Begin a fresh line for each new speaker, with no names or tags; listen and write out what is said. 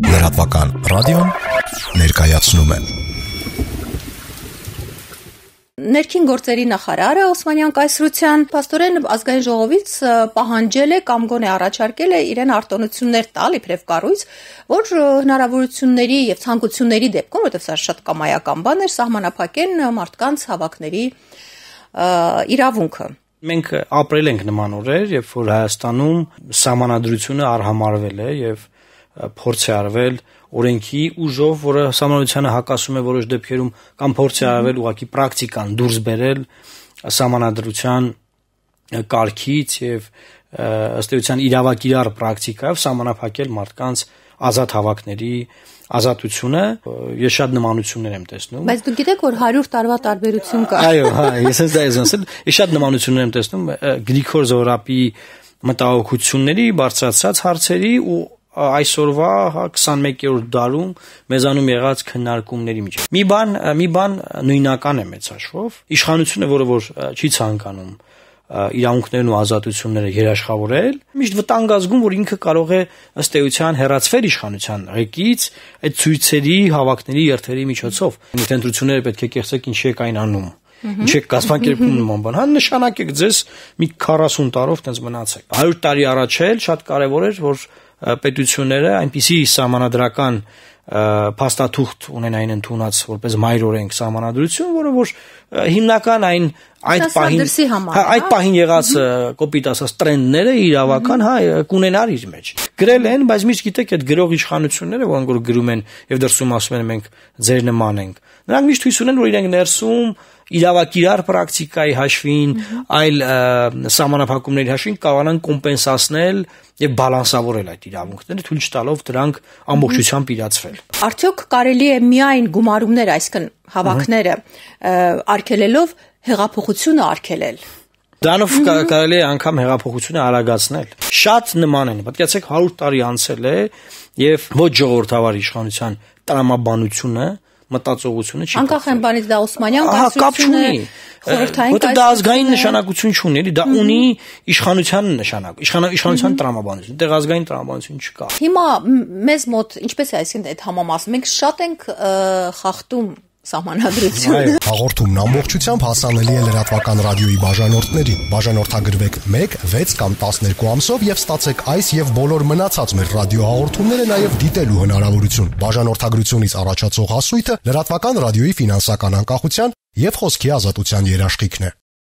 Լրատվական ռադիոն ներկայացնում է։
Ներքին գործերի նախարարը Օսմանյան կայսրության փաստորեն ազգային ժողովից պահանջել է կամ գոնե առաջարկել է իրեն արտոնություններ տալ իբրև կառույց, որ հնարավորությունների եւ ցանկությունների դեպքում, որովհետեւ սա շատ կամայական բան էր, սահմանափակեն մարդկանց հավաքների իրավունքը։
Մենք ապրել ենք նման օրեր, երբ որ Հայաստանում սահմանադրությունը արհամարվել է եւ փորձ է արվել օրենքի ուժով, որը սահմանադրությանը հակասում է որոշ դեպքերում, կամ փորձ է արվել ուղղակի պրակտիկան դուրս բերել սահմանադրության կարգից եւ ըստ էության իրավակիրառ պրակտիկայով սահմանափակել մարդկանց ազատ հավաքների ազատությունը։ Ես շատ նմանություններ եմ տեսնում։
Բայց դուք գիտեք, որ 100 տարվա տարբերություն կա։
Այո, ես հենց դա եմ ասել։ Ես շատ նմանություններ եմ տեսնում Գրիգոր Զոհրաբի մտահոգությունների, բարձրացած հարցերի ու այսօրվա 21-րդ դարում մեզանում եղած քննարկումների միջև։ Մի բան նույնական է մեծ հաշվով, իշխանությունը, որը որ չի ցանկանում իրավունքներն ու ազատությունները երաշխավորել, միշտ վտանգ ազգում, որ ինքը կարող է ըստ էության հեռացվել իշխանության ղեկից այդ ցույցերի, հավաքների, երթերի միջոցով։ Ընտրությունները պետք է կեղծեք ինչ եք այն անում։ Ինչ եք կազմակերպում նման բան։ Հա նշանակեք ձեզ մի 40 տարով տենց մնացեք։ 100 տարի առաջ էլ շատ կարևոր էր, որ պետությունները այնպիսի սահմանադրական փաստաթուղթ ունենային ընդունած որպես մայր օրենք սահմանադրություն, որը որ հիմնական այդ պահին եղած կոպիտ ասած տրենդները իրավական կունենար իր մեջ։ Գրել են, բայց միշտ գիտեք այդ գրող իշխանությունները, որոնք որ գրում են եւ դրսում ասում են մենք ձեր նման ենք, նրանք միշտ հույս ունեն, որ իրենք ներսում իրավակիրառ պրակտիկայի հաշվին, այլ սահմանափակումների հաշվին կարողանան կոմպենսացնել եւ բալանսավորել այդ իրավունքները, թույլ չտալով դրանք ամբողջությամբ իրացվել։
Արդյոք կարելի է միայն գումարումներ, այսինքն հավաքները արգելելով հեղափոխությունը արգելել։
Դրանով կարելի է անգամ հեղափոխությունը արագացնել։ Շատ նման են, պատկերացեք 100 տարի անցել է եւ ոչ ժողովրդավար իշխանության տրամաբանությունը մտածողությունը չի։
Անկախ այն բանից դա Օսմանյան կայսրությունը խորհրդային
կայսրությունը, դա ազգային նշանակություն չունի, դա ունի իշխանության նշանակ, իշխանության տրամաբանություն, դեռ ազգային տրամաբանություն չկա։
Հիմա մեզ մոտ ինչպես է այսինքն այդ համամասը, մենք շատ ենք խախտում սահմանադրությունը։
Հաղորդումն ամբողջությամբ հասանելի է լրատվական ռադիոյի բաժանորդներին։ Բաժանորդագրվեք 1, 6 կամ 12 ամսով եւ ստացեք այս եւ բոլոր մնացած մեր ռադիոհաղորդումները նաեւ դիտելու հնարավորություն։ Բաժանորդագրությունից առաջացող հասույթը լրատվական ռադիոյի ֆինանսական անկախության եւ խոսքի ազատության երաշխիքն է։